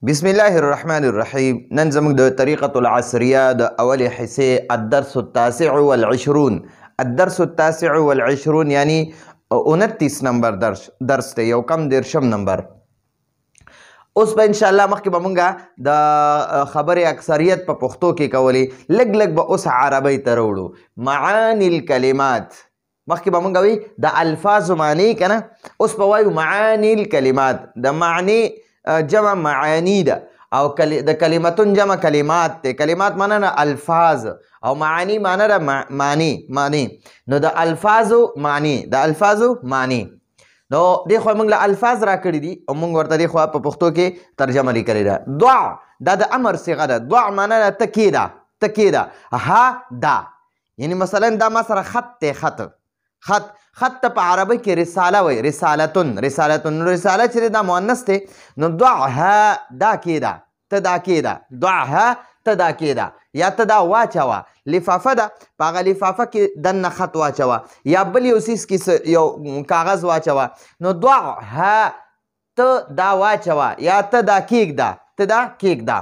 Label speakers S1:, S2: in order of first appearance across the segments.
S1: بسم الله الرحمن الرحيم. نن زموږ د طریقة العصریه د اولې حصې الدرس التاسع والعشرون. الدرس التاسع والعشرون یعنی 29 نمبر درس دی، یو کم دیرشم نمبر. اوس به انشاءالله مخکې به مونږ د خبرې اکثریت په پښتو کې کولې، لږ لږ به اوس عربۍ ته راوړو. معانی الکلمات مخکې به مونږ وی د الفاظو معنی کنه، اوس به وایو معانی الکلمات. د معنی جمع معانی ده او د کلمتون جمع کلمات ده. کلمات معنی نه الفاظ او معانی معنی ده معنی. نو د الفاظو معنی نو دی خو موږ له الفاظ را کړي دي او موږ ورته دی خو په پښتو کې ترجمه لیکلې ده. دع دا د امر صيغه ده. دع معنی ده تکیده. ها دا یعنی مثلا دا ما سره خط ته خط په عربی کې رساله وي، رسالتون. رساله چې دا مؤنث دی نو دعها دا کیده، ته دا کیده. دعها ته دا کیده یا ته دا واچوه. لفافه ده، په هغه لفافه کې دننه خط واچوه یا بل یو څیز کې یو کاغذ واچوه. نو دعها ته دا واچوه یا ته دا کیږده.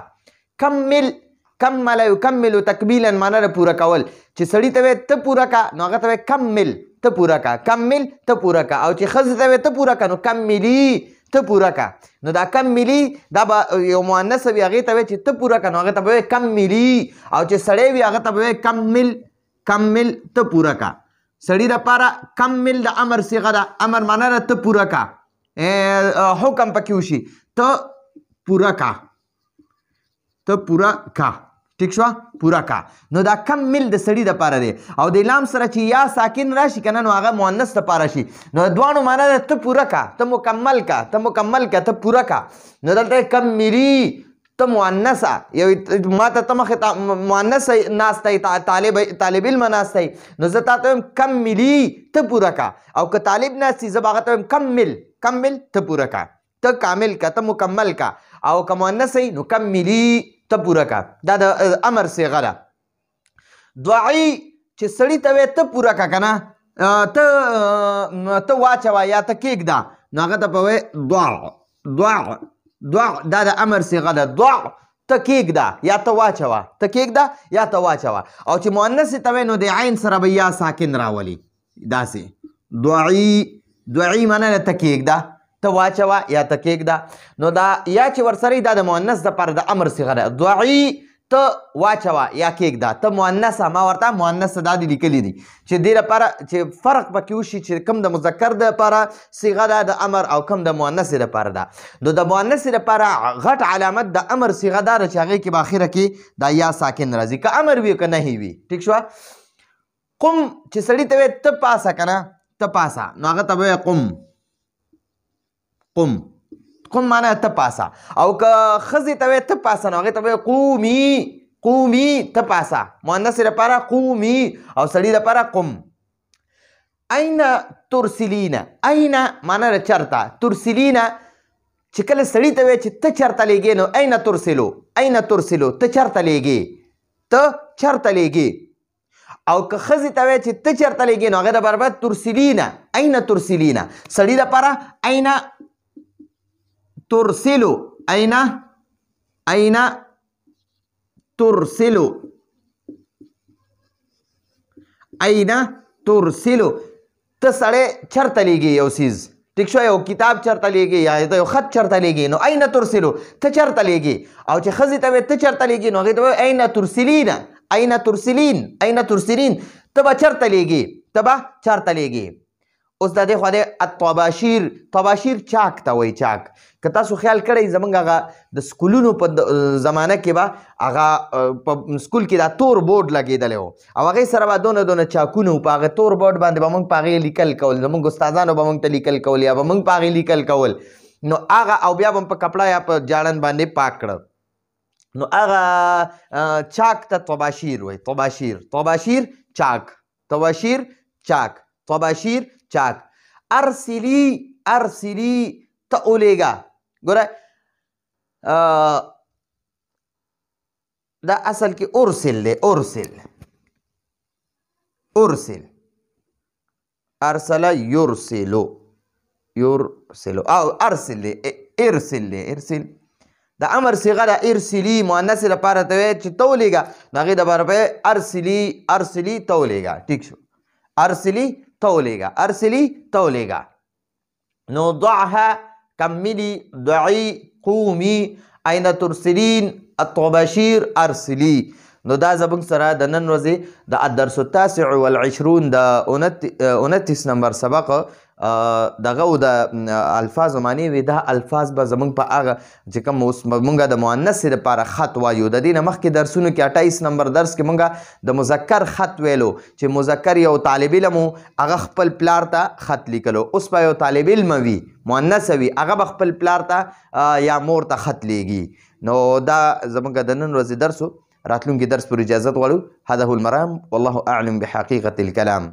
S1: کمل یکمل تکمیلا معنی ده پوره کول. چې سړي ته وایي ته پوره کا نو هغه ته وایي کمل ته پوره کا، کمل ته پوره کا. او چې ښځې ته وایي ته پوره کا نو کملي ته پوره کا. نو دا کملي دا به یو مؤنث وي، هغې ته وایي چې ته پوره کا نو هغې ته به وایي کملي. او چې سړی وي هغه ته به وایي کمل ته پوره کا. سړي دپاره کمل د امر صیغه ده. امر معنی ده ته پوره کا، حکم پکې وشي ته پوره کا. ٹھیک شو پورا کا. نو دا کمل د سړي دپاره دی او د لام سره چې یا ساکن راشي کنه نو هغه مؤنث دپاره شي. نو دواړو معنی ده ته پوره کا، ته مکمل کا، ته پوره کا. نو دلته کملي ته مؤنثه یو ماته ته مخې مؤنث ناستی، طالب علم ناستی، نو زه تا ته وایم کملي ته پوره کا. او که طالب ناستی زه به هغه ته وایم کمل ته پوره کا، ته کامل کا، ته مکمل کا. او که مؤنث وي نو کملي ته پوره کا. دا د امر صیغه ده. دعی چې سړي ته وایي ته پوره کا کنه، ته واچوه یا ته کیږده نو هغه ته به وایي دع. دا د امر صیغه ده. دع ته کیږده یا ته واچوه. او چې مؤنث ته وایي نو د عین سره به یا ساکن راولي. داسې دعی معنی ده ته کیږده، ته واچوه یا ته کیږده. نو دا یا چې ورسره دا د مؤنث دپاره د امر صیغه ده. دعی ته واچوه یا کیږده. ته مؤنثه ما ورته مؤنثه دا دي لیکلي دي چې دې لپاره چې فرق پکې وشي چې کوم د مذکر دپاره صیغه ده د امر او کوم د مؤنث دپاره ده. نو د مؤنث دپاره غټ علامت د امر صیغه دا ده چې هغې کې به اخره کې دا یا ساکن راځي، که امر وي که نهي وي. ټیک شوه. قم چې سړي ته وایي ته پاسه که نه، ته پاسه نو هغه ته به وایي قم معنی ته پاسه. او که ښځې ته وایي ته پاسه نو هغې ته وایي قومي ته پاسه. مؤنث دپاره قومي او سړي دپاره قم. این ترسلین، این معنی ده چرته، ترسلین چې کله سړي ته وایي چې ته چرته لیږې نو این ترسلو ته چرته لیږې. او که ښځې ته وایي چې ته چرته لیږې نو هغې دپاره باید ترسلین، این ترسلین. سړي دپاره این ترسلو، این ترسلو. ته سړی چرته لیږي یو څیز، ټیک شو، یو کتاب چرته لیږي یا یو خط چرته لیږي نو این ترسلو ته چرته لیږي. او چې ښځې ته وایي ته چرته لیږي نو هغې ته وایي این ترسلین ته به چرته لیږي. اوس د دې خوا دی طباشیر چاک ته وایي. چاک که تاسو خیال کړئ زموږ هغه د سکولونو په زمانه کې به هغه په سکول کې دا تور بورډ لګېدلی و او هغې سره به دونه چاکونه و. په هغه تور بورډ باندې به موږ په هغې لیکل کول، زموږ استادانو به موږ ته لیکل کول یا به موږ په هغې لیکل کول. نو هغه او بیا به په کپړه یا په جاړن باندې پاک کړه نو هغه چاک ته طباشیر وایي. طباشیر چاک. ارسلی ته اولیږه. ګوره دا اصل کې ارسل دی. ارسل ارسل یرسلو او ارسل دی. ارسل د امر صيغه د ارسلی مؤنث لپاره ته وایي چې ته ولېږه نو هغې دپاره به یې ارسلی ته ولېږه. ټیک شو، ارسلی ته ولېږه، ارسلی ته ولېږه. نو ضعها کملی، دعی، قومی، این ترسلین، الطباشیر، ارسلی. نو دا زموږ سره د نن ورځې د الدرس التاسع والعشرون د 29 نمبر سبق دغه و د الفاظ معنی وي. دا الفاظ به زموږ په هغه چې کوم اوس مونږ د مؤنث دپاره خط وایو، د دې نه مخکې درسونو کې 28 نمبر درس کې مونږ د مذکر خط ویلو چې مذکر یو طالب علم هغه خپل پلار ته خط لیکلو. اوس به یو طالب علم وي مؤنث وي هغه به خپل پلار ته یا مور ته خط لیږي. نو دا زموږ د نن ورځې درس و. راتلونکي درس پر اجازت غواړو. هذا هو المرام والله اعلم بحقيقة الكلام.